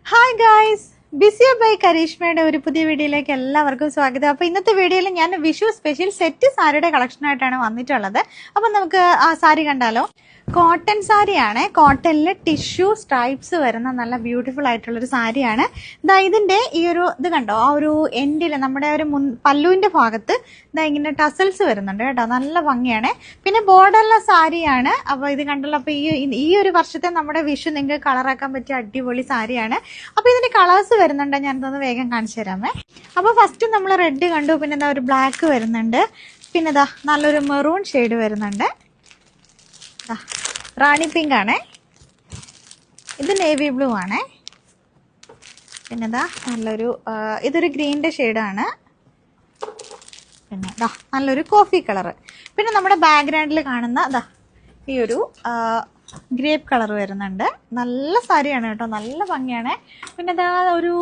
Hi guys, ബിസിയ by കരീഷ്മയുടെ ഒരു പുതിയ വീഡിയോയിലേക്ക് എല്ലാവർക്കും സ്വാഗതം. അപ്പോൾ ഇന്നത്തെ വീഡിയോയിൽ ഞാൻ വിഷു സ്പെഷ്യൽ സെറ്റ് സാരിയുടെ കളക്ഷനായിട്ടാണ് വന്നിട്ടുള്ളത്. അപ്പം നമുക്ക് ആ സാരി കണ്ടാലോ. കോട്ടൺ സാരിയാണ്, കോട്ടണിൽ ടിഷ്യൂ സ്ട്രൈപ്സ് വരുന്ന നല്ല ബ്യൂട്ടിഫുൾ ആയിട്ടുള്ളൊരു സാരിയാണ്. ഇതാ ഇതിൻ്റെ ഈ ഒരു ഇത് കണ്ടോ, ആ ഒരു എൻഡിൽ നമ്മുടെ ഒരു പല്ലുവിൻ്റെ ഭാഗത്ത് ഇതാ ഇങ്ങനെ ടസൽസ് വരുന്നുണ്ട് കേട്ടോ, നല്ല ഭംഗിയാണ്. പിന്നെ ബോർഡറുള്ള സാരിയാണ്. അപ്പോൾ ഇത് കണ്ടല്ലോ. അപ്പോൾ ഈ ഒരു വർഷത്തെ നമ്മുടെ വിഷു നിങ്ങൾക്ക് കളറാക്കാൻ പറ്റിയ അടിപൊളി സാരിയാണ്. അപ്പോൾ ഇതിൻ്റെ കളേഴ്സ് വരുന്നുണ്ട്, ഞാനിതൊന്ന് വേഗം കാണിച്ചു തരാമേ. അപ്പോൾ ഫസ്റ്റ് നമ്മൾ റെഡ് കണ്ടു, പിന്നെ എന്താ ഒരു ബ്ലാക്ക് വരുന്നുണ്ട്, പിന്നെ ഇതാ നല്ലൊരു മെറൂൺ ഷെയ്ഡ് വരുന്നുണ്ട്, റാണി പിങ്ക് ആണേ, ഇത് നേവി ബ്ലൂ ആണേ, പിന്നെ ഇതാ നല്ലൊരു ഇതൊരു ഗ്രീനിൻ്റെ ഷെയ്ഡാണ്, പിന്നെ ഇതാ നല്ലൊരു കോഫി കളറ്, പിന്നെ നമ്മുടെ ബാക്ക്ഗ്രൗണ്ടിൽ കാണുന്ന ഇതാ ഈ ഒരു ഗ്രേപ്പ് കളർ വരുന്നുണ്ട്. നല്ല സാരിയാണ് കേട്ടോ, നല്ല ഭംഗിയാണ്. പിന്നെ ഇതാ ഒരു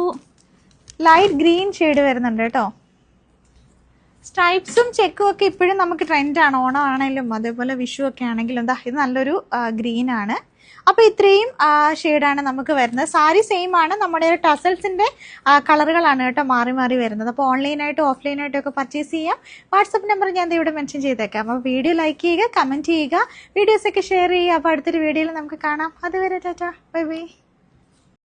ലൈറ്റ് ഗ്രീൻ ഷെയ്ഡ് വരുന്നുണ്ട് കേട്ടോ. സ്ട്രൈപ്സും ചെക്കും ഒക്കെ ഇപ്പോഴും നമുക്ക് ട്രെൻഡാണ്, ഓണം ആണെങ്കിലും അതേപോലെ വിഷു ഒക്കെ ആണെങ്കിലും. എന്താ ഇത് നല്ലൊരു ഗ്രീൻ ആണ്. അപ്പോൾ ഇത്രയും ഷെയ്ഡാണ് നമുക്ക് വരുന്നത്. സാരി സെയിം ആണ്, നമ്മുടെ ഒരു ടസൽസിൻ്റെ കളറുകളാണ് കേട്ടോ മാറി മാറി വരുന്നത്. അപ്പോൾ ഓൺലൈനായിട്ടും ഓഫ്ലൈനായിട്ടും ഒക്കെ പർച്ചേസ് ചെയ്യാം. വാട്സപ്പ് നമ്പർ ഞാൻ ഇവിടെ മെൻഷൻ ചെയ്തേക്കാം. അപ്പോൾ വീഡിയോ ലൈക്ക് ചെയ്യുക, കമൻറ്റ് ചെയ്യുക, വീഡിയോസൊക്കെ ഷെയർ ചെയ്യുക. അപ്പോൾ അടുത്തൊരു വീഡിയോയിൽ നമുക്ക് കാണാം. അതുവരെ ടാറ്റാ, ബൈ ബൈ.